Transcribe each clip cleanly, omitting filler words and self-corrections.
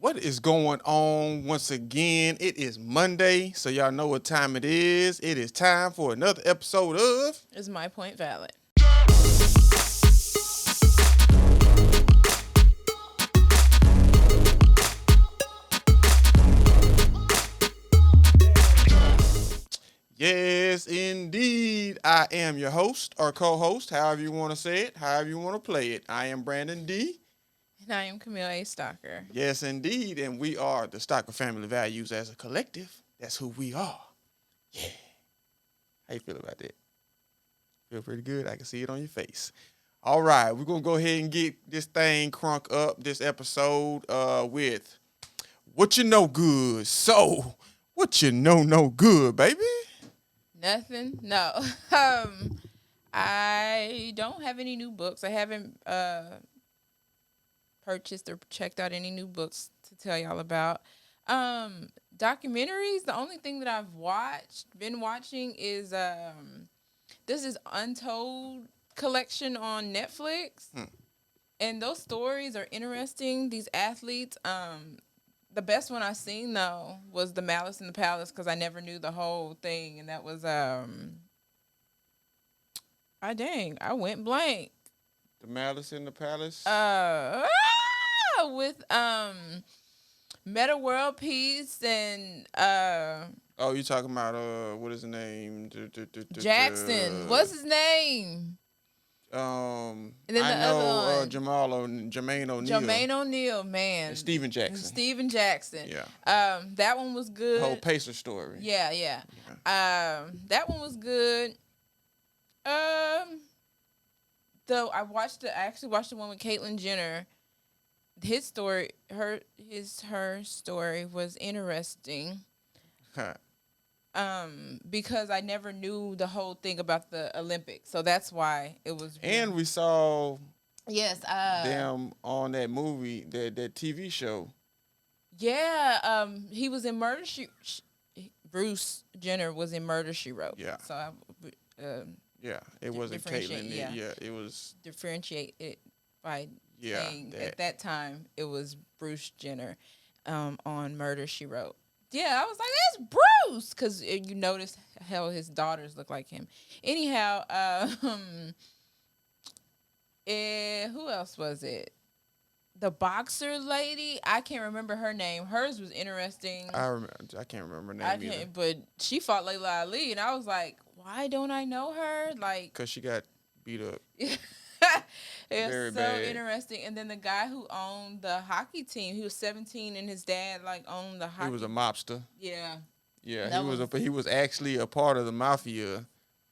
What is going on once again? It is Monday, so y'all know what time it is. It is time for another episode of Is my point valid? Yes, indeed. I am your host or co-host, however you want to say it, however you want to play it. I am Brandon D. And I am Camille A. Stalker. Yes, indeed, and we are the Stocker Family Values as a collective. That's who we are. Yeah. How you feel about that? Feel pretty good? I can see it on your face. All right, we're going to go ahead and get this thing crunk up, this episode, with What You Know Good. So, what you know no good, baby? Nothing? No. I don't have any new books. I haven't purchased or checked out any new books to tell y'all about. Documentaries, the only thing that I've been watching is this is Untold collection on Netflix. And those stories are interesting. These athletes, the best one I seen though was the Malice in the Palace because I never knew the whole thing, and that was I went blank. The Malice in the Palace? With Meta World Peace and Oh, you talking about what is his name? Jackson. What's his name? And then I the other know one. Jermaine O'Neal. Jermaine O'Neal, man. And Steven Jackson. Steven Jackson. Yeah. That one was good. The whole Pacer story. Yeah. That one was good. Though I actually watched the one with Caitlyn Jenner. His story, her story was interesting. Because I never knew the whole thing about the Olympics, so that's why it was. And we saw them on that movie, that TV show. Yeah, he was in Murder Bruce Jenner was in Murder, She Wrote. Yeah. So it wasn't Caitlyn. Yeah. It was differentiate it by saying at that time it was Bruce Jenner on Murder, She Wrote. Yeah, I was like, that's Bruce, because you notice how his daughters look like him. Anyhow, who else was it? The boxer lady, I can't remember her name. Hers was interesting. I can't remember her name either. But she fought Layla Ali, and I was like, why don't I know her? Like, because she got beat up. It Very was so bad. interesting. And then the guy who owned the hockey team, he was 17, and his dad owned the hockey. He was a mobster. Yeah. Yeah, he was actually a part of the mafia.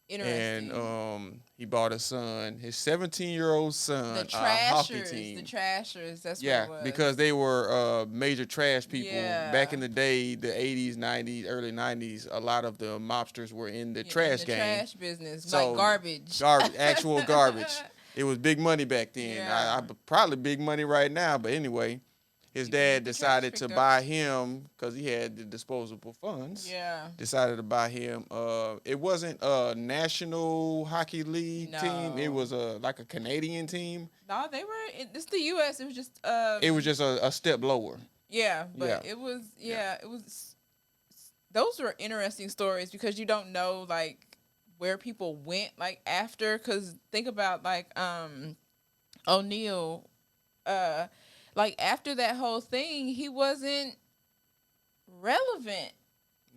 Interesting. And he bought his 17-year-old son, the a hockey team. The Trashers, that's yeah, what it was. because they were major trash people. Yeah. Back in the day, the 80s, 90s, early 90s, a lot of the mobsters were in the trash game. Trash business, So, like garbage. Actual garbage. It was big money back then. Yeah. Probably big money right now, but anyway, his dad decided to buy him, because he had the disposable funds. Yeah. Decided to buy him. It wasn't a National Hockey League team. It was like a Canadian team. No, they were. It's the U.S. It was just. It was just a step lower. Yeah, but it was. Yeah, it was. Those were interesting stories because you don't know where people went after. Because think about O'Neal. After that whole thing, he wasn't relevant.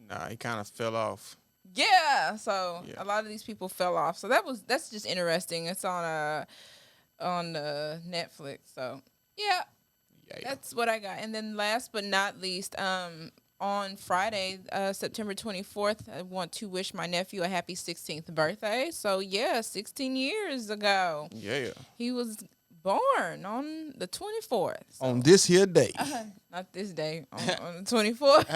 Nah, he kind of fell off. Yeah, so a lot of these people fell off. So that's just interesting. It's on Netflix. So yeah, that's what I got. And then last but not least, on Friday, September 24th, I want to wish my nephew a happy 16th birthday. So 16 years ago. Yeah. He was born on the 24th. So. On this here day. Not this day, on the 24th.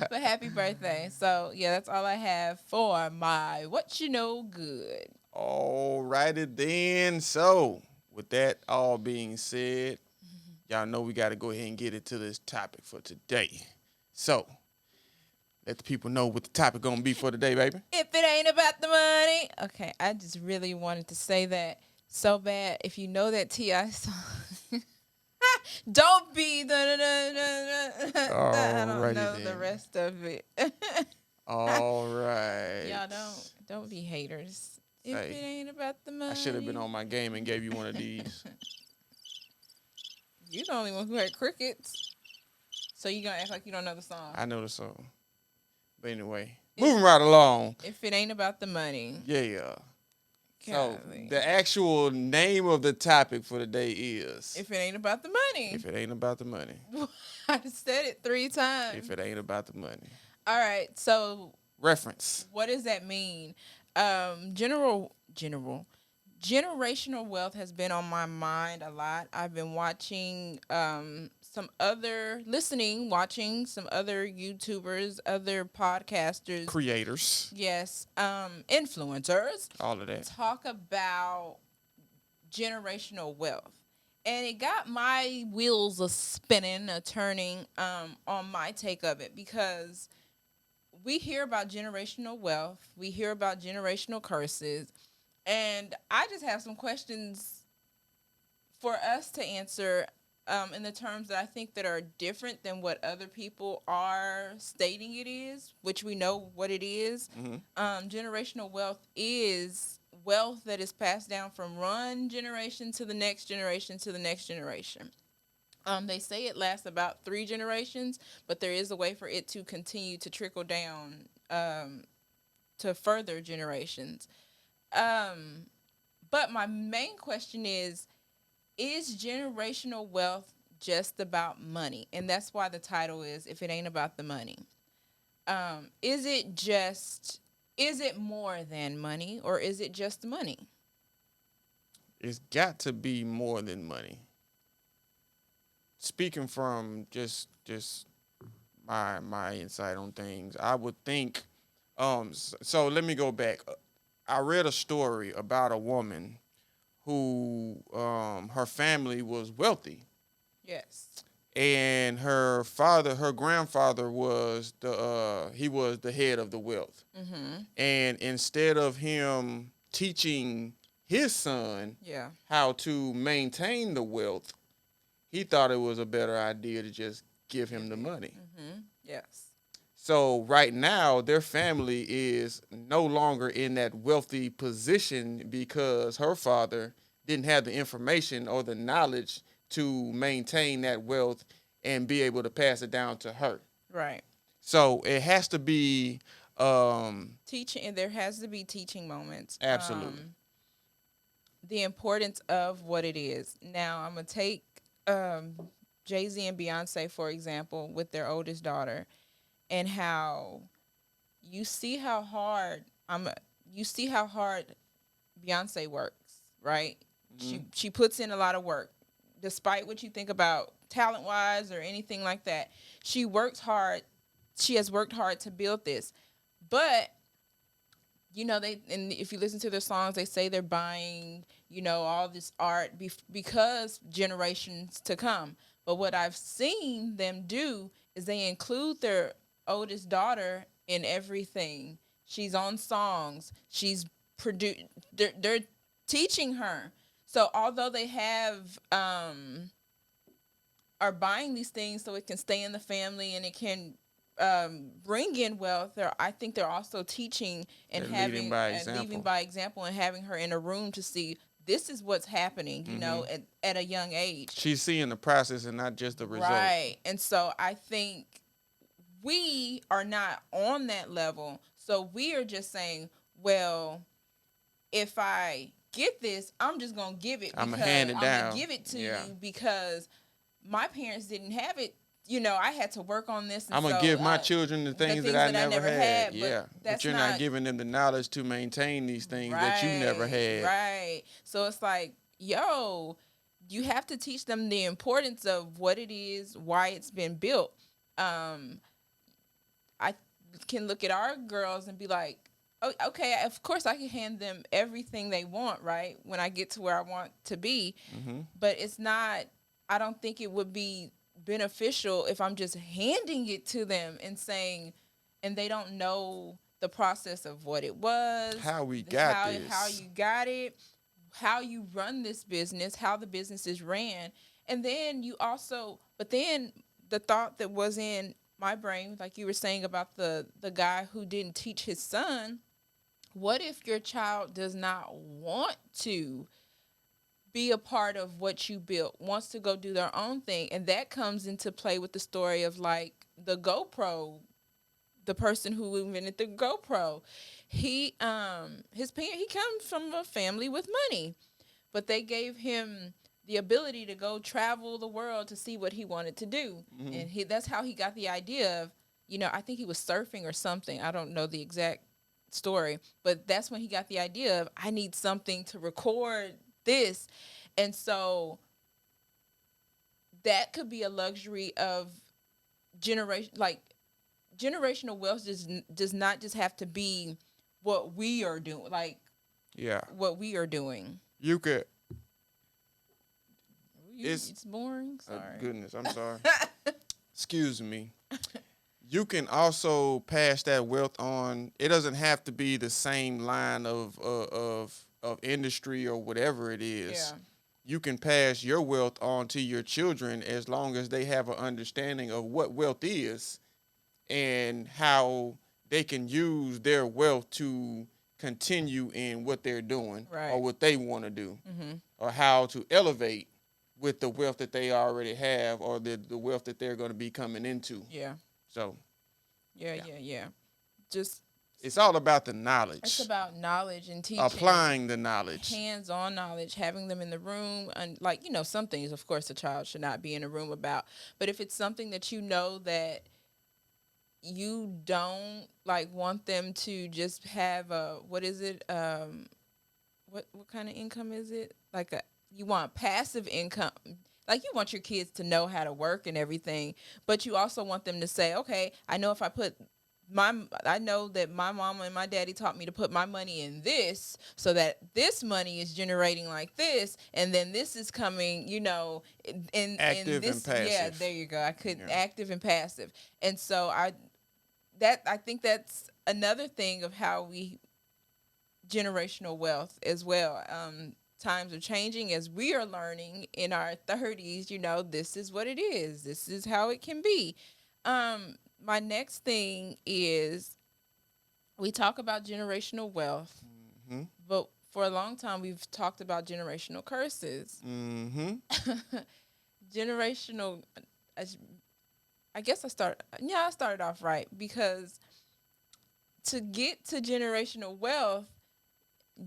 But happy birthday. So, that's all I have for my What You Know Good. All righty then. So, with that all being said, y'all know we got to go ahead and get into this topic for today. So, let the people know what the topic going to be for today, baby. If it ain't about the money. Okay, I just really wanted to say that so bad. If you know that T.I. song, don't be I don't Alrighty know the then. rest of it. All right. Y'all don't be haters. If Hey, it ain't about the money. I should have been on my game and gave you one of these. You the only one who had crickets. So you gonna act like you don't know the song. I know the song. But anyway, moving right along. If it ain't about the money. Yeah. So Golly. the actual name of the topic for the day is If it ain't about the money. If It Ain't About the Money. I said it 3 times. If it ain't about the money. All right. So Reference. what does that mean? Generational wealth has been on my mind a lot. I've been watching watching some other YouTubers, other podcasters, Creators. yes, influencers All of that. talk about generational wealth. And it got my wheels a spinning, a turning on my take of it, because we hear about generational wealth, we hear about generational curses, and I just have some questions for us to answer in the terms that I think that are different than what other people are stating it is, which we know what it is. Mm-hmm. Generational wealth is wealth that is passed down from one generation to the next generation to the next generation. They say it lasts about 3 generations, but there is a way for it to continue to trickle down to further generations. But my main question is generational wealth just about money? And that's why the title is If It Ain't About the Money. Is it more than money, or is it just money? It's got to be more than money. Speaking from just my insight on things, I would think. So let me go back. I read a story about a woman who her family was wealthy, Yes. and her grandfather was the head of the wealth. Mm-hmm. And instead of him teaching his son Yeah. how to maintain the wealth, he thought it was a better idea to just give him the money. Mm-hmm. Yes. So right now, their family is no longer in that wealthy position because her father didn't have the information or the knowledge to maintain that wealth and be able to pass it down to her. Right. So it has to be Teaching, and there has to be teaching moments. Absolutely. The importance of what it is. Now, I'm going to take Jay-Z and Beyonce, for example, with their oldest daughter, and how you see how hard Beyonce works, right? Mm-hmm. She puts in a lot of work. Despite what you think about talent-wise or anything like that, she works hard. She has worked hard to build this. But and if you listen to their songs, they say they're buying, all this art because generations to come. But what I've seen them do is they include their oldest daughter in everything. She's on songs. She's produced. They're teaching her. So although they have are buying these things so it can stay in the family and it can bring in wealth, I think they're also teaching and leading by example and having her in a room to see this is what's happening, at a young age. She's seeing the process and not just the result. Right. And so I think we are not on that level. So we are just saying, well, if I get this, I'm just going to give it. I'm going to hand it down. I'm going to give it to you because my parents didn't have it. I had to work on this. And I'm going to give my children the things that I never had. Yeah. But you're not giving them the knowledge to maintain these things that you never had. Right. So it's like, you have to teach them the importance of what it is, why it's been built. I can look at our girls and be like, oh, okay, of course I can hand them everything they want, right, when I get to where I want to be. Mm-hmm. But it's not, I don't think it would be beneficial if I'm just handing it to them and saying, and they don't know the process of what it was, how we got this, how you got it, how you run this business, how the business is ran. And then but then the thought that was in my brain, like you were saying about the guy who didn't teach his son, what if your child does not want to be a part of what you built, wants to go do their own thing? And that comes into play with the story of like the GoPro, the person who invented the GoPro. He his parent, he comes from a family with money, but they gave him the ability to go travel the world to see what he wanted to do. Mm-hmm. And that's how he got the idea of, I think he was surfing or something. I don't know the exact story, but that's when he got the idea of, I need something to record this. And so that could be a luxury of generational wealth does not just have to be what we are doing, like Yeah. what we are doing. You could. It's boring. Sorry. Goodness, I'm sorry. Excuse me. You can also pass that wealth on. It doesn't have to be the same line of industry or whatever it is. Yeah. You can pass your wealth on to your children as long as they have an understanding of what wealth is and how they can use their wealth to continue in what they're doing, right, or what they want to do, mm-hmm, or how to elevate with the wealth that they already have, or the wealth that they're going to be coming into. Yeah. So. Yeah. Just. It's all about the knowledge. It's about knowledge and teaching. Applying the knowledge. Hands-on knowledge, having them in the room. And some things, of course, a child should not be in a room about. But if it's something that that you don't want them to just have what is it? What kind of income is it? You want passive income. You want your kids to know how to work and everything, but you also want them to say, okay, I know that my mama and my daddy taught me to put my money in this, so that this money is generating like this, and then this is coming, in active this, and passive. Yeah, there you go. Active and passive. And so I think that's another thing of how we generational wealth as well. Times are changing as we are learning in our 30s, this is what it is. This is how it can be. My next thing is, we talk about generational wealth, mm-hmm, but for a long time we've talked about generational curses. Mm-hmm. Generational, I guess I started off right, because to get to generational wealth,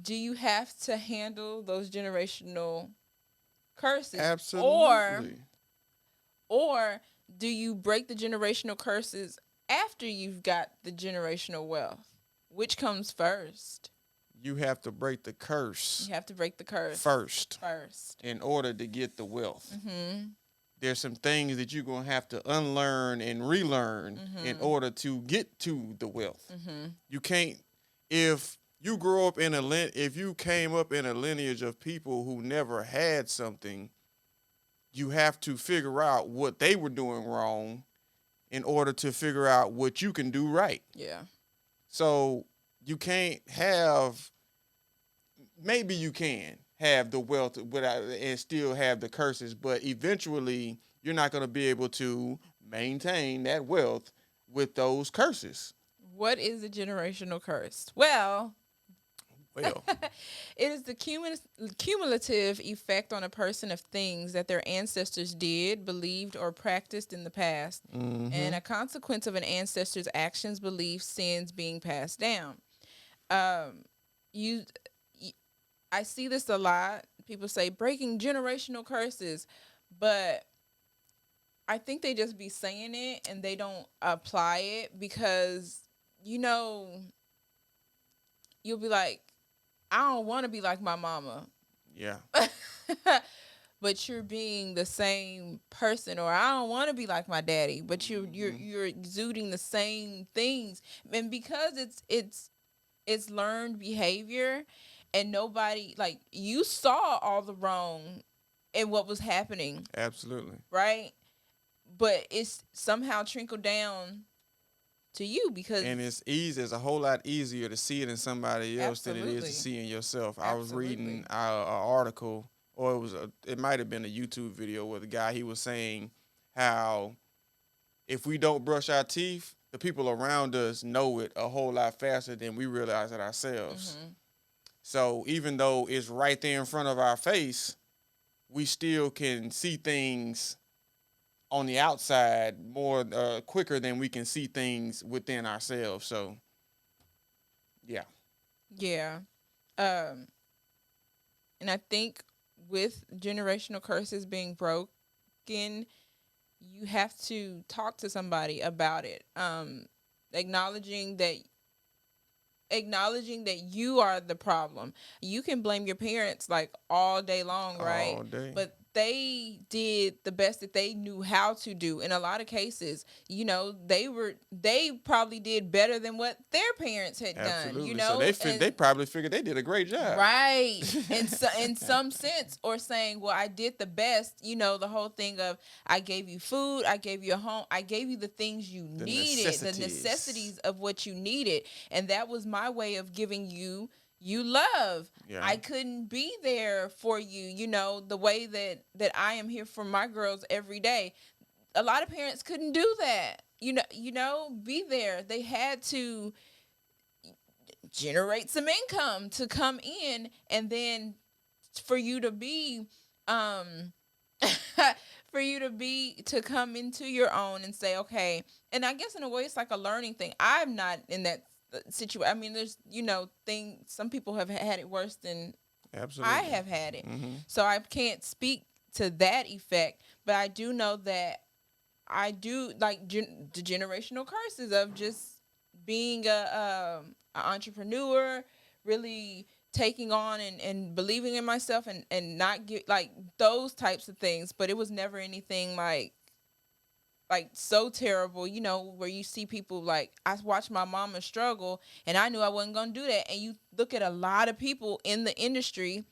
do you have to handle those generational curses? Absolutely. Or do you break the generational curses after you've got the generational wealth? Which comes first? You have to break the curse. You have to break the curse first in order to get the wealth. Mm-hmm. There's some things that you're going to have to unlearn and relearn, mm-hmm, in order to get to the wealth. Mm-hmm. You can't, if you came up in a lineage of people who never had something, you have to figure out what they were doing wrong in order to figure out what you can do right. Yeah. So you can't have, maybe you can have the wealth without and still have the curses, but eventually you're not going to be able to maintain that wealth with those curses. What is a generational curse? Well, it is the cumulative effect on a person of things that their ancestors did, believed, or practiced in the past, mm-hmm, and a consequence of an ancestor's actions, beliefs, sins being passed down. I see this a lot. People say breaking generational curses, but I think they just be saying it and they don't apply it, because you'll be like, I don't want to be like my mama. Yeah. But you're being the same person. Or I don't want to be like my daddy, but you're exuding the same things. And because it's learned behavior, and nobody, you saw all the wrong in what was happening. Absolutely. Right? But it's somehow trickled down to you, because it's a whole lot easier to see it in somebody else, absolutely, than it is to see in yourself. Absolutely. I was reading an article, or it might have been a YouTube video where the guy, he was saying how if we don't brush our teeth, the people around us know it a whole lot faster than we realize it ourselves. So even though it's right there in front of our face, we still can see things on the outside more quicker than we can see things within ourselves. So, yeah. Yeah. Um, and I think with generational curses being broken, you have to talk to somebody about it. Acknowledging that you are the problem. You can blame your parents like all day long, right? All day. But they did the best that they knew how to do. In a lot of cases, they probably did better than what their parents had Absolutely. done, you So know? they probably figured they did a great job. Right. In some sense, or saying, well, I did the best, the whole thing of I gave you food, I gave you a home, I gave you the things you needed, the necessities of what you needed. And that was my way of giving you love. Yeah. I couldn't be there for you, the way that I am here for my girls every day. A lot of parents couldn't do that. Be there. They had to generate some income to come in, and then for you to be to come into your own and say, okay. And I guess in a way it's like a learning thing. I'm not in that situation. I mean, there's things, some people have had it worse than Absolutely. I have had it. So I can't speak to that effect, but I do know that I do like the generational curses of just being a entrepreneur, really taking on and believing in myself, and not get like those types of things. But it was never anything like so terrible, where you see people like, I watched my mama struggle and I knew I wasn't going to do that. And you look at a lot of people in the industry,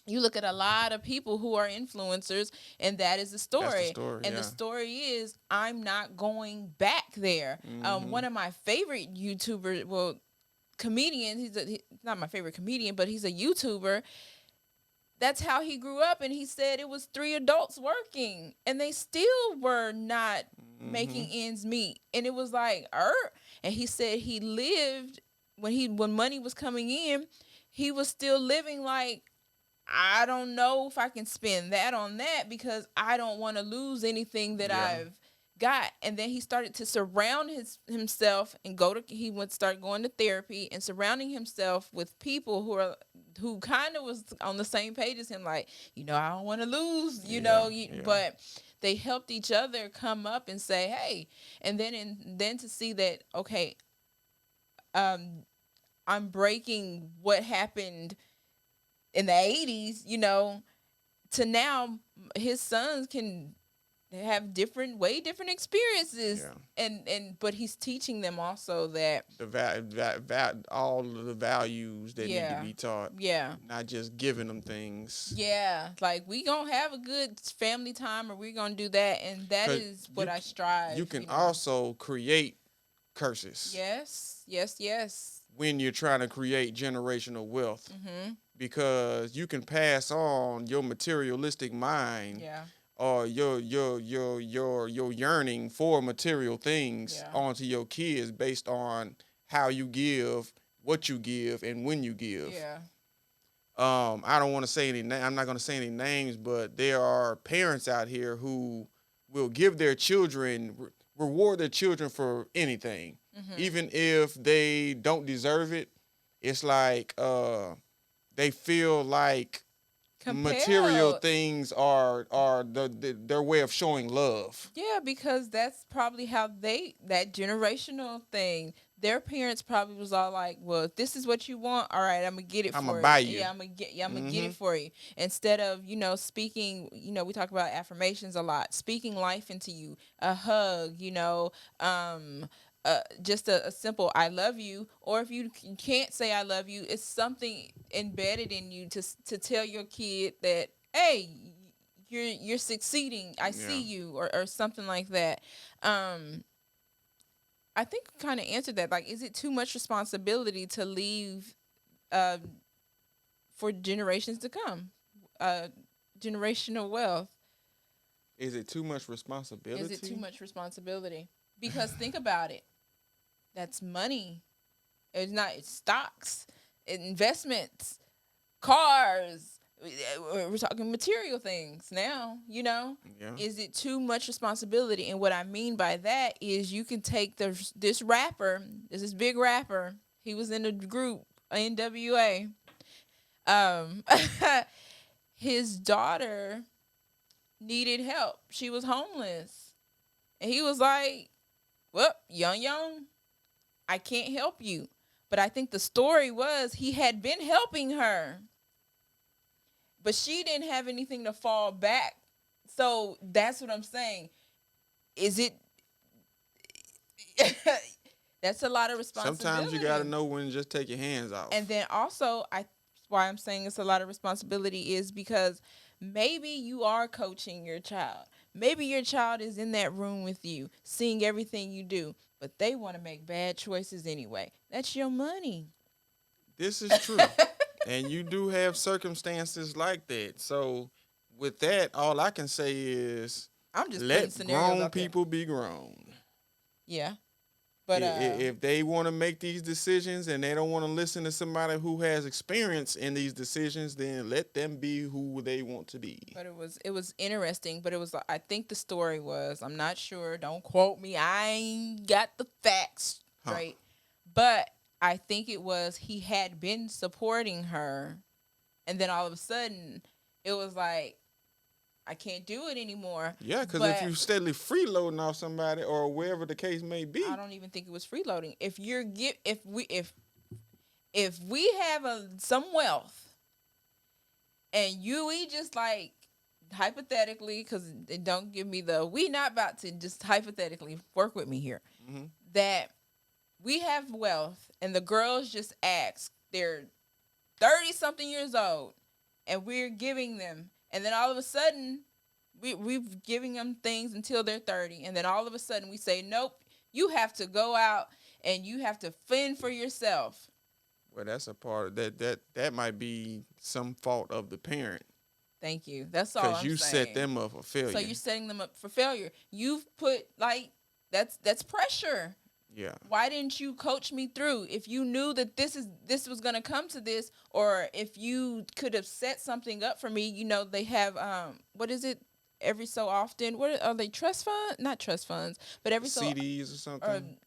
you look at a lot of people who are influencers, and that is the story. That's the story, and yeah. The story is, I'm not going back there. One of my favorite YouTubers, well, comedian, he's not my favorite comedian, but he's a YouTuber. That's how he grew up, and he said it was 3 adults working, and they still were not making ends meet. And it was like, and he said he lived when money was coming in, he was still living like, I don't know if I can spend that on that because I don't want to lose anything that I've got. And then he started to surround himself and he would start going to therapy and surrounding himself with people who kind of was on the same page as him, like, I don't want to lose, but they helped each other come up and say, hey. And then to see that, okay, I'm breaking what happened in the 80s, to now his sons can have way different experiences. But he's teaching them also that all of the values that need to be taught. Yeah. Not just giving them things. Yeah. Like, we gonna have a good family time, or we're gonna do that. And that is what I strive. You can also create curses. Yes. When you're trying to create generational wealth. Because you can pass on your materialistic mind. Yeah. Or your yearning for material things onto your kids based on how you give, what you give, and when you give. Yeah. I don't want to say I'm not going to say any names, but there are parents out here who will give their children, reward their children for anything, even if they don't deserve it. It's like they feel like material things are their way of showing love. Yeah, because that's probably how that generational thing, their parents probably was all like, well, if this is what you want, all right, I'm gonna get it for you. I'm gonna buy you. Yeah, I'm gonna get it for you. Instead of, speaking, we talk about affirmations a lot, speaking life into you, a hug, just a simple I love you. Or if you can't say I love you, it's something embedded in you to tell your kid that, hey, you're succeeding, I see you, or something like that. I think kind of answered that. Like, is it too much responsibility to leave for generations to come, generational wealth? Is it too much responsibility? Is it too much responsibility? Because think about it. That's money. It's stocks, investments, cars. We're talking material things now, Yeah. Is it too much responsibility? And what I mean by that is you can take this rapper, this big rapper. He was in a group, NWA. Um, his daughter needed help. She was homeless. And he was like, well, young, I can't help you. But I think the story was he had been helping her. But she didn't have anything to fall back. So that's what I'm saying. Is it that's a lot of responsibility. Sometimes you gotta know when to just take your hands off. And then also why I'm saying it's a lot of responsibility is because maybe you are coaching your child. Maybe your child is in that room with you, seeing everything you do, but they want to make bad choices anyway. That's your money. This is true. And you do have circumstances like that. So with that, all I can say is I'm just let grown out there. people be grown. Yeah. But if they want to make these decisions and they don't want to listen to somebody who has experience in these decisions, then let them be who they want to be. But it was interesting. But I think the story was, I'm not sure. Don't quote me. I ain't got the facts straight. But I think it was he had been supporting her, and then all of a sudden it was like, I can't do it anymore. Yeah, because if you're steadily freeloading off somebody or wherever the case may be, I don't even think it was freeloading. If we have some wealth, and we just like hypothetically, because don't give me we not about to just hypothetically work with me here, that we have wealth and the girls just ask, they're 30 something years old, and we're giving them. And then all of a sudden, we've giving them things until they're 30. And then all of a sudden we say, nope, you have to go out and you have to fend for yourself. Well, that's a part of that might be some fault of the parent. Thank you. That's all I'm saying. Because you set them up for failure. So you're setting them up for failure. You've put, that's pressure. Yeah. Why didn't you coach me through? If you knew that this was gonna come to this, or if you could have set something up for me, they have what is it? Every so often, what are they? Trust fund? Not trust funds, but every CDs or something.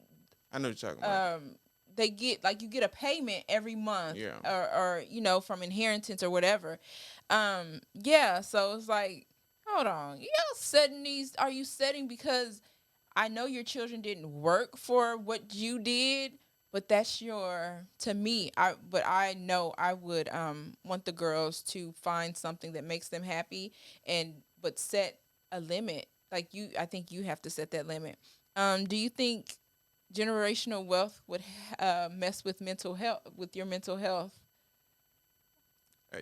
I know what you're talking about. They get you get a payment every month, yeah, or from inheritance or whatever. Yeah. So it's like, hold on, are you setting because I know your children didn't work for what you did, but that's to me, I know I would want the girls to find something that makes them happy, but set a limit. I think you have to set that limit. Do you think generational wealth would mess with your mental health?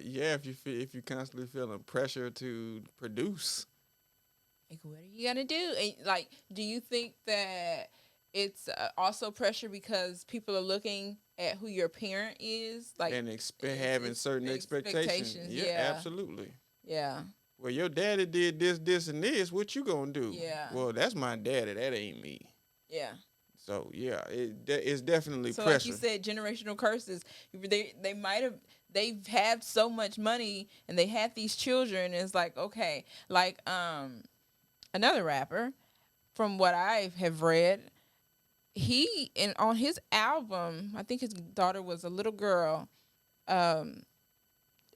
Yeah, if you constantly feeling pressure to produce. What are you gonna do? And do you think that it's also pressure because people are looking at who your parent is, and having certain expectations? Yeah, absolutely. Yeah. Well, your daddy did this, and this. What you gonna do? Yeah. Well, that's my daddy. That ain't me. Yeah. So yeah, it's definitely so pressure. Like you said, generational curses. They've had so much money and they had these children. And it's like, okay, another rapper, from what I have read, on his album, I think his daughter was a little girl.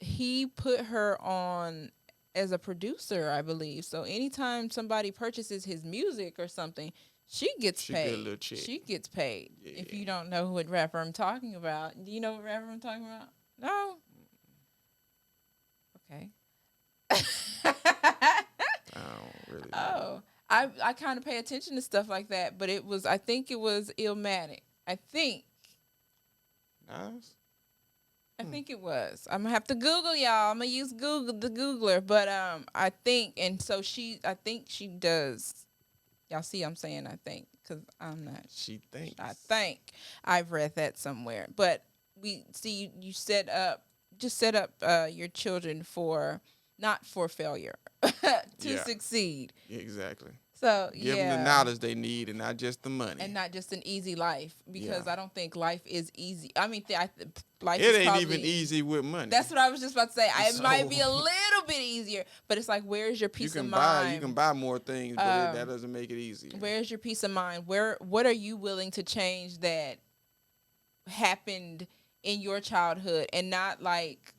He put her on as a producer, I believe. So anytime somebody purchases his music or something, she gets paid. Get a little check. She gets paid. Yeah. If you don't know what rapper I'm talking about, do you know what rapper I'm talking about? No. Okay. I don't really know. Oh, I kind of pay attention to stuff like that, but I think it was Illmatic. I think. Nice. I think it was. I'm gonna have to Google, y'all. I'm gonna use the Googler, but I think, and so I think she does. Y'all see, I'm saying I think because I'm not. She thinks. I think I've read that somewhere, but we see you set up your children not for failure. to succeed. Exactly. So Give them the knowledge they need and not just the money. And not just an easy life, because Yeah. I don't think life is easy. I mean, life It is ain't probably, even easy with money. That's what I was just about to say. It So- might be a little bit easier, but it's like, where's your peace of You mind? can buy more things, but that doesn't make it easy. Where's your peace of mind? What are you willing to change that happened in your childhood, and not like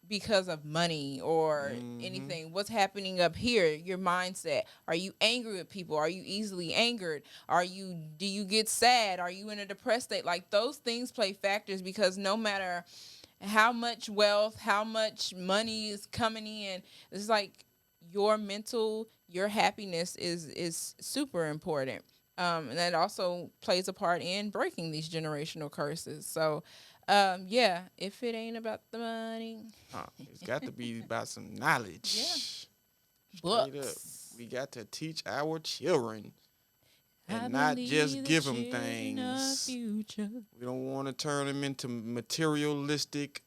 because of money or anything? What's happening up here? Your mindset. Are you angry with people? Are you easily angered? Do you get sad? Are you in a depressed state? Like, those things play factors, because no matter how much wealth, how much money is coming in, it's like your happiness is super important. And that also plays a part in breaking these generational curses. So, if it ain't about the money, It's got to be about some knowledge. Yeah. Straight books. up. We got to teach our children and I not believe just the give them children of things. future. We don't want to turn them into materialistic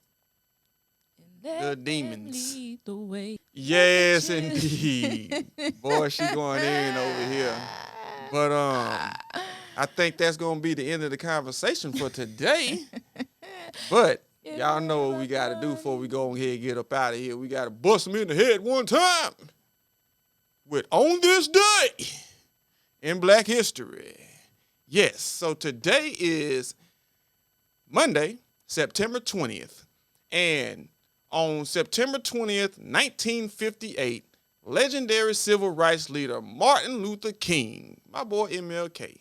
Let the them demons. lead the way. Yes, indeed. Boy, she going in over here. But I think that's gonna be the end of the conversation for today. But y'all know what we gotta do before we go ahead and get up out of here. We gotta bust them in the head one time with On This Day in Black History. Yes, so today is Monday, September 20th. And on September 20th, 1958, legendary civil rights leader Martin Luther King, my boy MLK,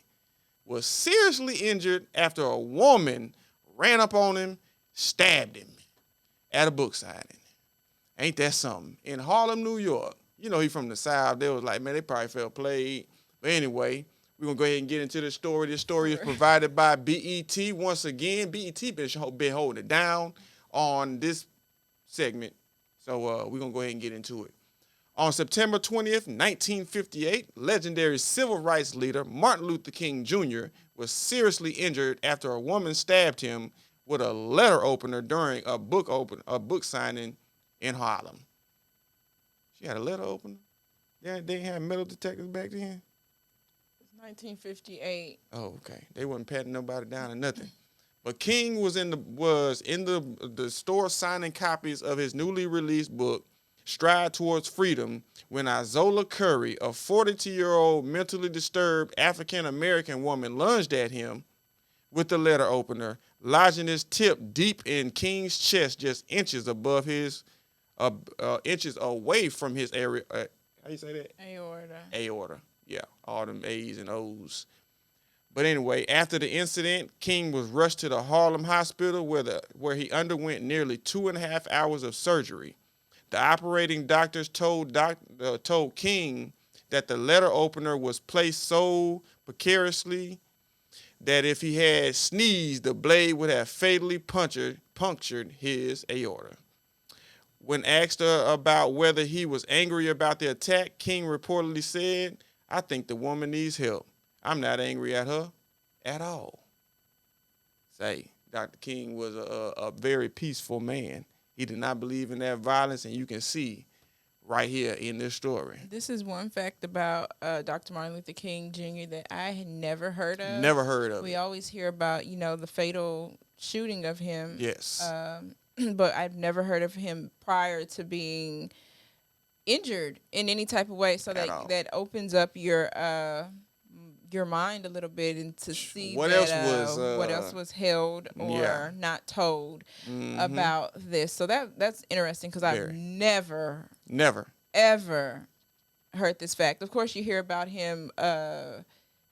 was seriously injured after a woman ran up on him, stabbed him at a book signing. Ain't that something? In Harlem, New York. You know, he from the South. They was like, man, they probably felt played. But anyway, we're going to go ahead and get into the story. This story is provided by BET. Once again, BET been holding it down on this segment. So we're going to go ahead and get into it. On September 20th, 1958, legendary civil rights leader Martin Luther King Jr. was seriously injured after a woman stabbed him with a letter opener during a book signing in Harlem. She had a letter opener? Yeah, they didn't have metal detectors back then? It's 1958. Oh, okay. They wasn't patting nobody down or nothing. But King was in the store signing copies of his newly released book, Stride Towards Freedom, when Izola Curry, a 42-year-old mentally disturbed African-American woman, lunged at him with the letter opener, lodging his tip deep in King's chest, just inches above inches away from his area. How you say that? Aorta. Aorta. Yeah, all them A's and O's. But anyway, after the incident, King was rushed to the Harlem Hospital where he underwent nearly 2.5 hours of surgery. The operating doctors told King that the letter opener was placed so precariously that if he had sneezed, the blade would have fatally punctured his aorta. When asked about whether he was angry about the attack, King reportedly said, "I think the woman needs help. I'm not angry at her at all." Say, Dr. King was a very peaceful man. He did not believe in that violence, and you can see right here in this story. This is one fact about Dr. Martin Luther King Jr. that I had never heard of. Never heard of We it. always hear about, the fatal shooting of him. Yes. But I've never heard of him prior to being injured in any type of way. So that opens up your mind a little bit, and to see what else was held or not told about this. So that's interesting, because I've never ever heard this fact. Of course, you hear about him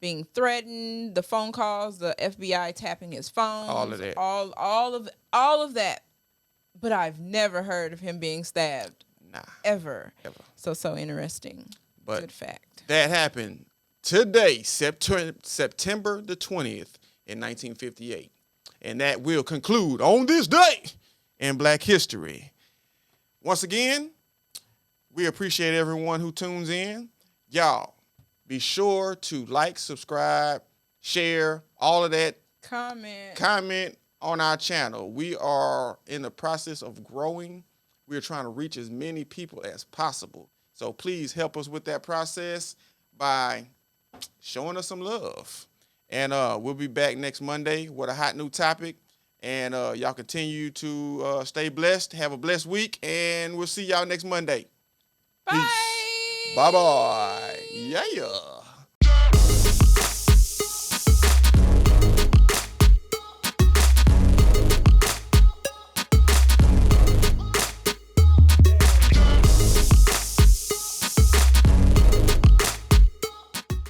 being threatened, the phone calls, the FBI tapping his phone, all of that, all of that. But I've never heard of him being stabbed. Nah, ever. So interesting. But good fact. That happened today, September the 20th in 1958. And that will conclude On This Day in Black History. Once again, we appreciate everyone who tunes in. Y'all, be sure to like, subscribe, share, all of that. Comment on our channel. We are in the process of growing. We're trying to reach as many people as possible. So please help us with that process by showing us some love. And we'll be back next Monday with a hot new topic. And y'all continue to stay blessed. Have a blessed week. And we'll see y'all next Monday. Bye. Peace. Bye-bye. Yeah.